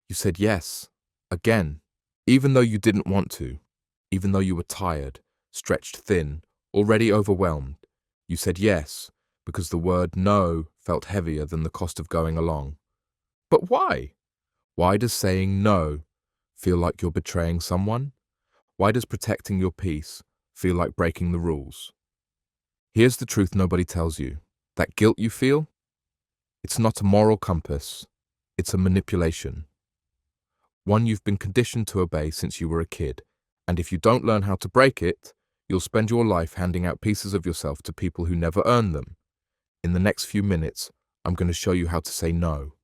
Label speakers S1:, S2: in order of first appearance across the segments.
S1: You said yes, again, even though you didn't want to, even though you were tired, stretched thin, already overwhelmed. You said yes, because the word no felt heavier than the cost of going along. But why? Why does saying no feel like you're betraying someone? Why does protecting your peace feel like breaking the rules? Here's the truth nobody tells you. That guilt you feel, it's not a moral compass, it's a manipulation. One you've been conditioned to obey since you were a kid, and if you don't learn how to break it, you'll spend your life handing out pieces of yourself to people who never earned them. In the next few minutes, I'm going to show you how to say no,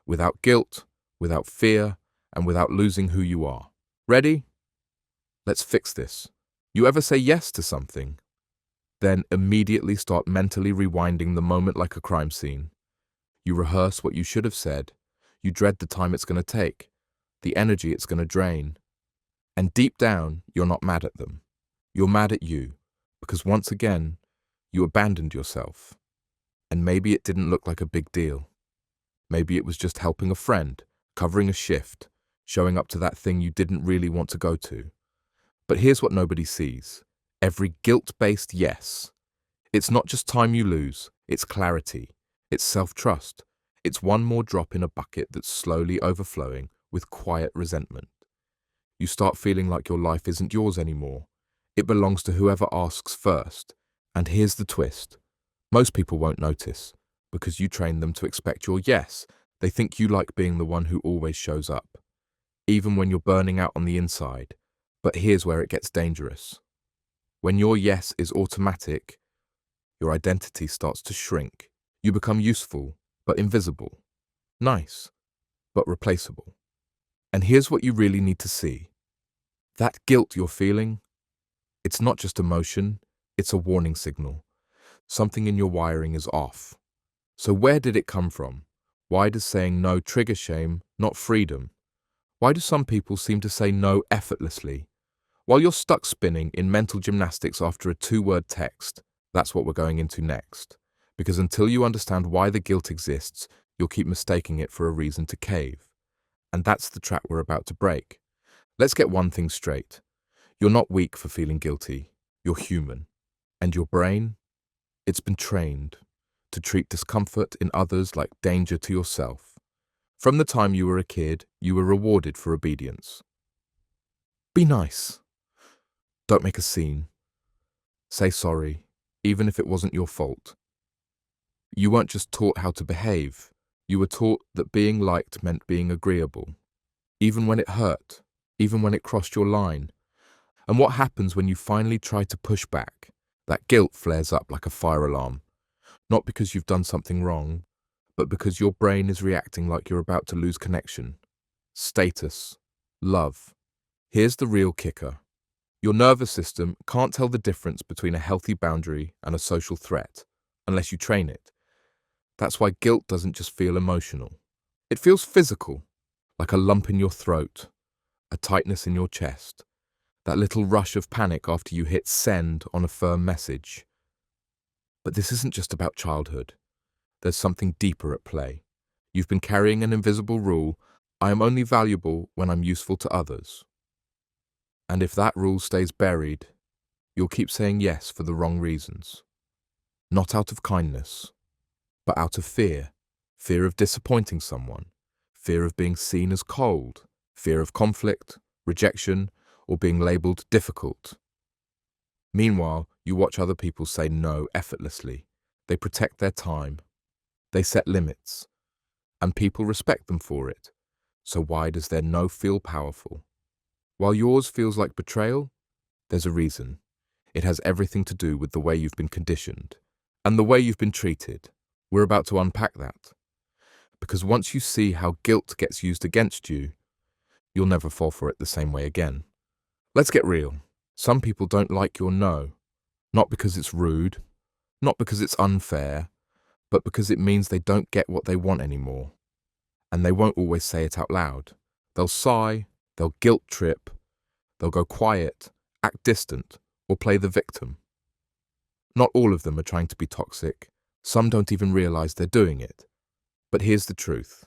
S1: without guilt, without fear, and without losing who you are. Ready? Let's fix this. You ever say yes to something, then immediately start mentally rewinding the moment like a crime scene? You rehearse what you should have said. You dread the time it's going to take, the energy it's going to drain. And deep down, you're not mad at them. You're mad at you, because once again, you abandoned yourself. And maybe it didn't look like a big deal. Maybe it was just helping a friend, covering a shift, showing up to that thing you didn't really want to go to. But here's what nobody sees. Every guilt-based yes. It's not just time you lose, it's clarity, it's self-trust. It's one more drop in a bucket that's slowly overflowing with quiet resentment. You start feeling like your life isn't yours anymore. It belongs to whoever asks first. And here's the twist. Most people won't notice, because you train them to expect your yes. They think you like being the one who always shows up, even when you're burning out on the inside. But here's where it gets dangerous. When your yes is automatic, your identity starts to shrink. You become useful, but invisible. Nice, but replaceable. And here's what you really need to see. That guilt you're feeling, it's not just emotion, it's a warning signal. Something in your wiring is off. So where did it come from? Why does saying no trigger shame, not freedom? Why do some people seem to say no effortlessly? While you're stuck spinning in mental gymnastics after a two-word text, that's what we're going into next. Because until you understand why the guilt exists, you'll keep mistaking it for a reason to cave. And that's the trap we're about to break. Let's get one thing straight. You're not weak for feeling guilty. You're human. And your brain? It's been trained to treat discomfort in others like danger to yourself. From the time you were a kid, you were rewarded for obedience. Be nice. Don't make a scene. Say sorry, even if it wasn't your fault. You weren't just taught how to behave. You were taught that being liked meant being agreeable, even when it hurt, even when it crossed your line. And what happens when you finally try to push back? That guilt flares up like a fire alarm. Not because you've done something wrong, but because your brain is reacting like you're about to lose connection. Status. Love. Here's the real kicker. Your nervous system can't tell the difference between a healthy boundary and a social threat, unless you train it. That's why guilt doesn't just feel emotional. It feels physical, like a lump in your throat, a tightness in your chest, that little rush of panic after you hit send on a firm message. But this isn't just about childhood. There's something deeper at play. You've been carrying an invisible rule: I am only valuable when I'm useful to others. And if that rule stays buried, you'll keep saying yes for the wrong reasons. Not out of kindness, but out of fear. Fear of disappointing someone, fear of being seen as cold, fear of conflict, rejection, or being labeled difficult. Meanwhile, you watch other people say no effortlessly. They protect their time. They set limits. And people respect them for it. So why does their no feel powerful? While yours feels like betrayal, there's a reason. It has everything to do with the way you've been conditioned and the way you've been treated. We're about to unpack that. Because once you see how guilt gets used against you, you'll never fall for it the same way again. Let's get real. Some people don't like your no, not because it's rude, not because it's unfair, but because it means they don't get what they want anymore. And they won't always say it out loud. They'll sigh, they'll guilt trip, they'll go quiet, act distant, or play the victim. Not all of them are trying to be toxic. Some don't even realize they're doing it. But here's the truth.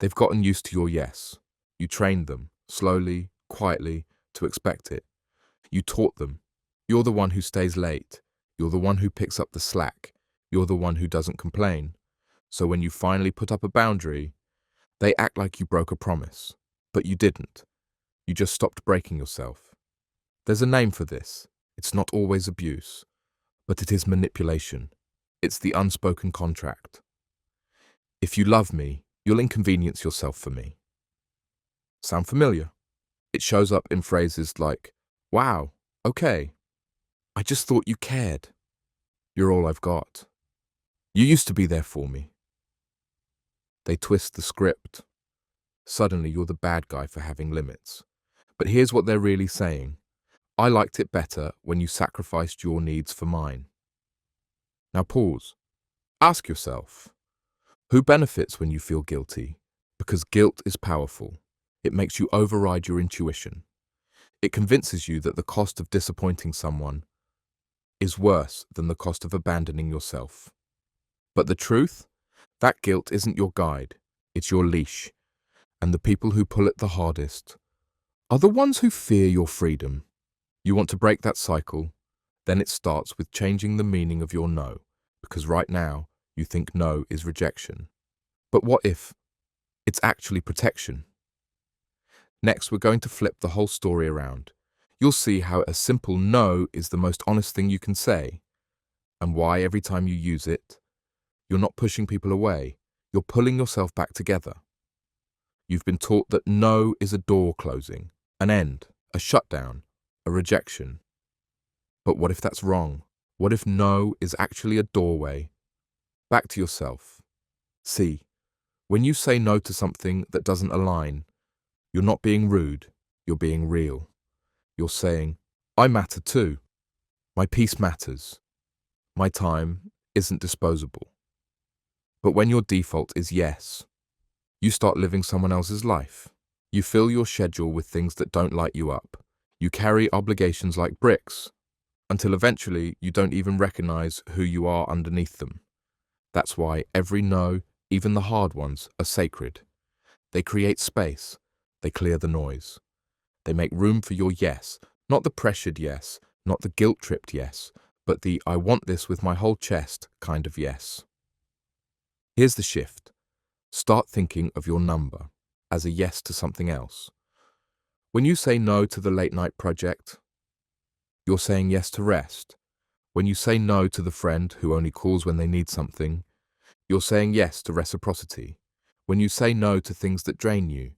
S1: They've gotten used to your yes. You trained them, slowly, quietly, to expect it. You taught them. You're the one who stays late. You're the one who picks up the slack. You're the one who doesn't complain. So when you finally put up a boundary, they act like you broke a promise. But you didn't. You just stopped breaking yourself. There's a name for this. It's not always abuse, but it is manipulation. It's the unspoken contract. If you love me, you'll inconvenience yourself for me. Sound familiar? It shows up in phrases like, wow, okay, I just thought you cared. You're all I've got. You used to be there for me. They twist the script. Suddenly you're the bad guy for having limits. But here's what they're really saying. I liked it better when you sacrificed your needs for mine. Now pause. Ask yourself, who benefits when you feel guilty? Because guilt is powerful. It makes you override your intuition. It convinces you that the cost of disappointing someone is worse than the cost of abandoning yourself. But the truth? That guilt isn't your guide, it's your leash. And the people who pull it the hardest are the ones who fear your freedom. You want to break that cycle? Then it starts with changing the meaning of your no, because right now you think no is rejection. But what if it's actually protection? Next, we're going to flip the whole story around. You'll see how a simple no is the most honest thing you can say, and why every time you use it, you're not pushing people away, you're pulling yourself back together. You've been taught that no is a door closing, an end, a shutdown, a rejection. But what if that's wrong? What if no is actually a doorway? Back to yourself. See, when you say no to something that doesn't align, you're not being rude, you're being real. You're saying, I matter too. My peace matters. My time isn't disposable. But when your default is yes, you start living someone else's life. You fill your schedule with things that don't light you up. You carry obligations like bricks, until eventually you don't even recognize who you are underneath them. That's why every no, even the hard ones, are sacred. They create space. They clear the noise. They make room for your yes, not the pressured yes, not the guilt-tripped yes, but the I want this with my whole chest kind of yes. Here's the shift. Start thinking of your number as a yes to something else. When you say no to the late-night project, you're saying yes to rest. When you say no to the friend who only calls when they need something, you're saying yes to reciprocity. When you say no to things that drain you,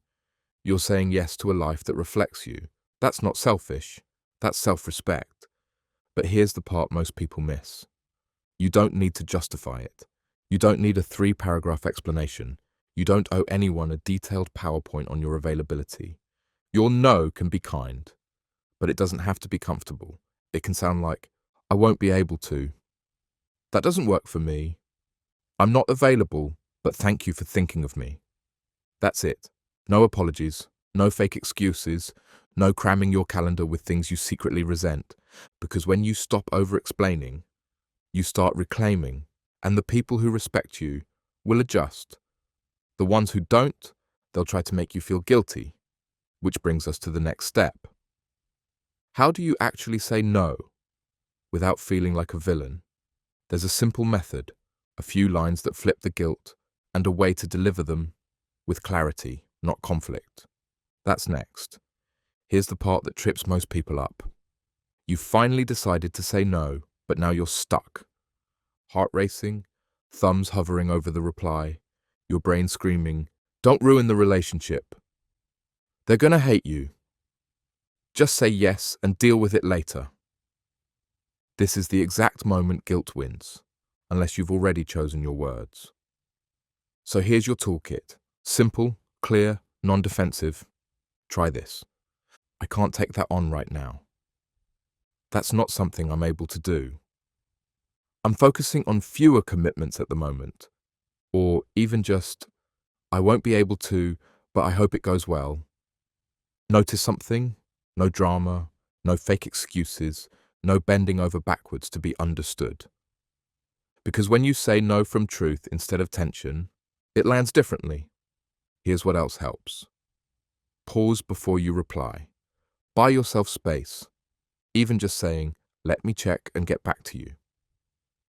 S1: you're saying yes to a life that reflects you. That's not selfish, that's self-respect. But here's the part most people miss. You don't need to justify it. You don't need a 3-paragraph explanation. You don't owe anyone a detailed PowerPoint on your availability. Your no can be kind, but it doesn't have to be comfortable. It can sound like, I won't be able to. That doesn't work for me. I'm not available, but thank you for thinking of me. That's it. No apologies, no fake excuses, no cramming your calendar with things you secretly resent. Because when you stop over-explaining, you start reclaiming, and the people who respect you will adjust. The ones who don't, they'll try to make you feel guilty, which brings us to the next step. How do you actually say no without feeling like a villain? There's a simple method, a few lines that flip the guilt, and a way to deliver them with clarity, not conflict. That's next. Here's the part that trips most people up. You've finally decided to say no, but now you're stuck. Heart racing, thumbs hovering over the reply, your brain screaming, don't ruin the relationship. They're gonna hate you. Just say yes and deal with it later. This is the exact moment guilt wins, unless you've already chosen your words. So here's your toolkit. Simple, clear, non-defensive. Try this. I can't take that on right now. That's not something I'm able to do. I'm focusing on fewer commitments at the moment. Or even just, I won't be able to, but I hope it goes well. Notice something? No drama, no fake excuses, no bending over backwards to be understood. Because when you say no from truth instead of tension, it lands differently. Here's what else helps. Pause before you reply. Buy yourself space. Even just saying, "Let me check and get back to you,"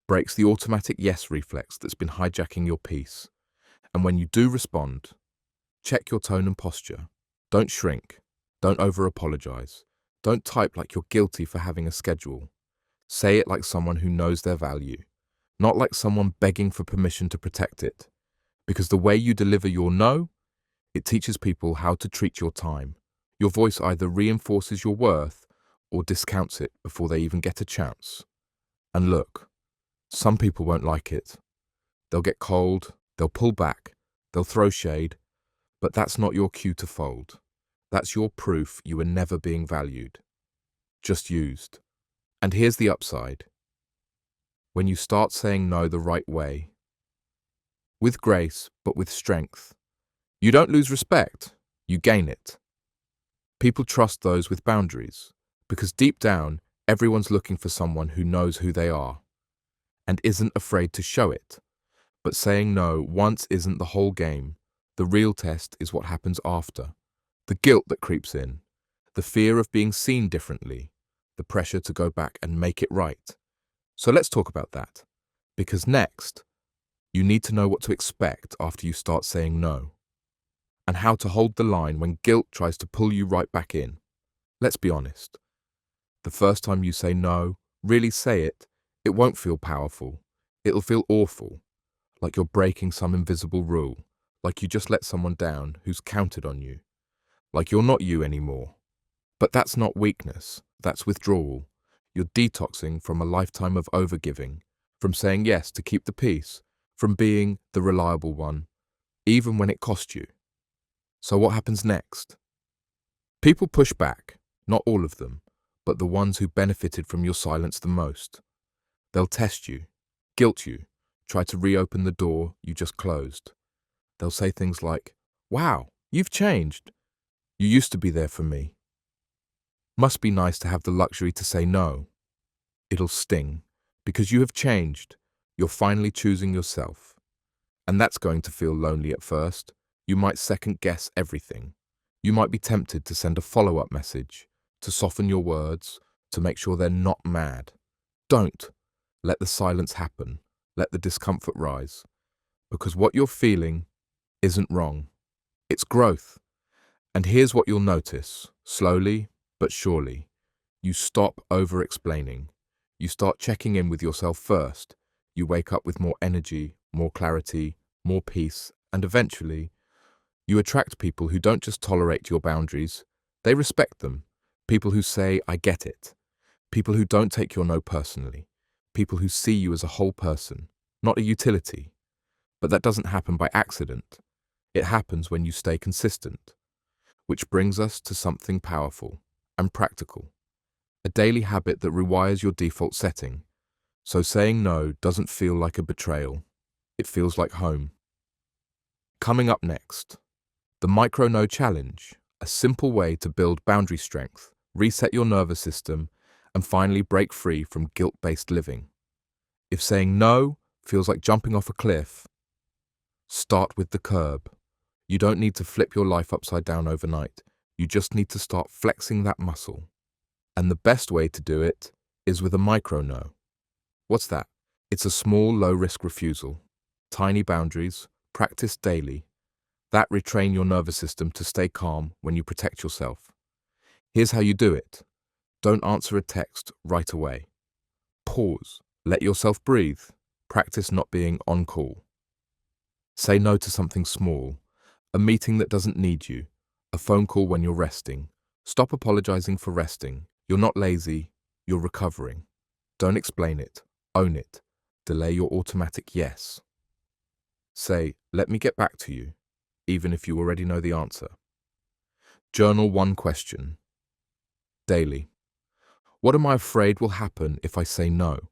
S1: breaks the automatic yes reflex that's been hijacking your peace. And when you do respond, check your tone and posture. Don't shrink. Don't over-apologize. Don't type like you're guilty for having a schedule. Say it like someone who knows their value, not like someone begging for permission to protect it. Because the way you deliver your no, it teaches people how to treat your time. Your voice either reinforces your worth or discounts it before they even get a chance. And look, some people won't like it. They'll get cold, they'll pull back, they'll throw shade, but that's not your cue to fold. That's your proof you were never being valued, just used. And here's the upside. When you start saying no the right way, with grace but with strength, you don't lose respect, you gain it. People trust those with boundaries, because deep down, everyone's looking for someone who knows who they are and isn't afraid to show it. But saying no once isn't the whole game. The real test is what happens after. The guilt that creeps in, the fear of being seen differently, the pressure to go back and make it right. So let's talk about that. Because next, you need to know what to expect after you start saying no, and how to hold the line when guilt tries to pull you right back in. Let's be honest. The first time you say no, really say it, it won't feel powerful. It'll feel awful, like you're breaking some invisible rule, like you just let someone down who's counted on you, like you're not you anymore. But that's not weakness, that's withdrawal. You're detoxing from a lifetime of overgiving, from saying yes to keep the peace, from being the reliable one, even when it cost you. So what happens next? People push back, not all of them, but the ones who benefited from your silence the most. They'll test you, guilt you, try to reopen the door you just closed. They'll say things like, "Wow, you've changed. You used to be there for me." Must be nice to have the luxury to say no. It'll sting, because you have changed. You're finally choosing yourself. And that's going to feel lonely at first. You might second guess everything. You might be tempted to send a follow-up message, to soften your words, to make sure they're not mad. Don't. Let the silence happen. Let the discomfort rise. Because what you're feeling isn't wrong. It's growth. And here's what you'll notice, slowly but surely. You stop over-explaining. You start checking in with yourself first. You wake up with more energy, more clarity, more peace, and eventually, you attract people who don't just tolerate your boundaries, they respect them. People who say, "I get it." People who don't take your no personally. People who see you as a whole person, not a utility. But that doesn't happen by accident. It happens when you stay consistent. Which brings us to something powerful and practical. A daily habit that rewires your default setting. So saying no doesn't feel like a betrayal. It feels like home. Coming up next, the Micro No Challenge, a simple way to build boundary strength, reset your nervous system, and finally break free from guilt-based living. If saying no feels like jumping off a cliff, start with the curb. You don't need to flip your life upside down overnight. You just need to start flexing that muscle. And the best way to do it is with a micro no. What's that? It's a small, low-risk refusal. Tiny boundaries, practiced daily, that retrain your nervous system to stay calm when you protect yourself. Here's how you do it. Don't answer a text right away. Pause. Let yourself breathe. Practice not being on call. Say no to something small, a meeting that doesn't need you, a phone call when you're resting. Stop apologizing for resting. You're not lazy, you're recovering. Don't explain it. Own it. Delay your automatic yes. Say, "Let me get back to you," even if you already know the answer. Journal one question. Daily. What am I afraid will happen if I say no?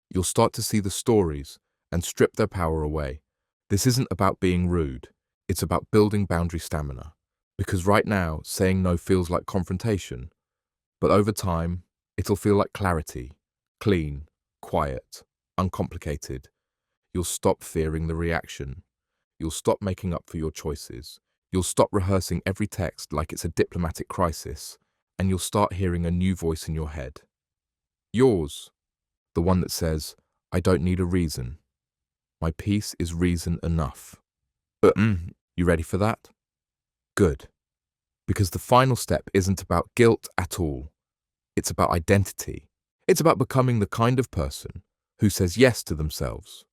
S1: You'll start to see the stories and strip their power away. This isn't about being rude. It's about building boundary stamina. Because right now, saying no feels like confrontation. But over time, it'll feel like clarity, clean, quiet, uncomplicated. You'll stop fearing the reaction. You'll stop making up for your choices. You'll stop rehearsing every text like it's a diplomatic crisis, and you'll start hearing a new voice in your head. Yours, the one that says, I don't need a reason. My peace is reason enough. You ready for that? Good. Because the final step isn't about guilt at all. It's about identity. It's about becoming the kind of person who says yes to themselves.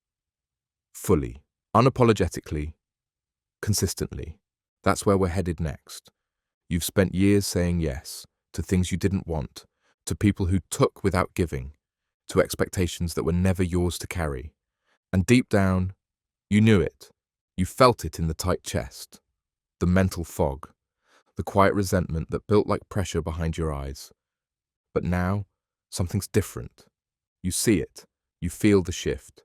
S1: Fully, unapologetically, consistently. That's where we're headed next. You've spent years saying yes to things you didn't want, to people who took without giving, to expectations that were never yours to carry. And deep down, you knew it. You felt it in the tight chest, the mental fog, the quiet resentment that built like pressure behind your eyes. But now, something's different. You see it. You feel the shift.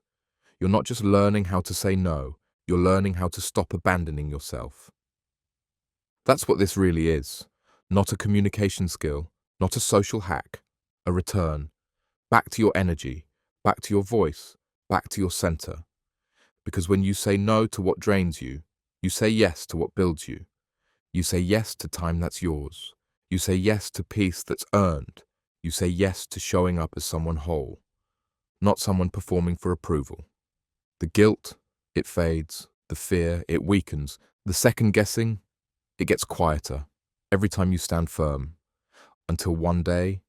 S1: You're not just learning how to say no, you're learning how to stop abandoning yourself. That's what this really is. Not a communication skill, not a social hack, a return. Back to your energy, back to your voice, back to your center. Because when you say no to what drains you, you say yes to what builds you. You say yes to time that's yours. You say yes to peace that's earned. You say yes to showing up as someone whole, not someone performing for approval. The guilt, it fades. The fear, it weakens. The second guessing, it gets quieter every time you stand firm. Until one day,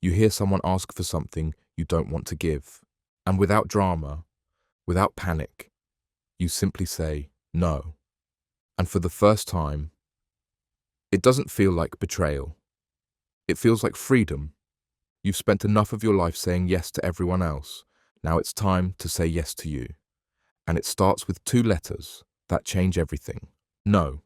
S1: you hear someone ask for something you don't want to give. And without drama, without panic, you simply say no. And for the first time, it doesn't feel like betrayal. It feels like freedom. You've spent enough of your life saying yes to everyone else. Now it's time to say yes to you. And it starts with two letters that change everything. No.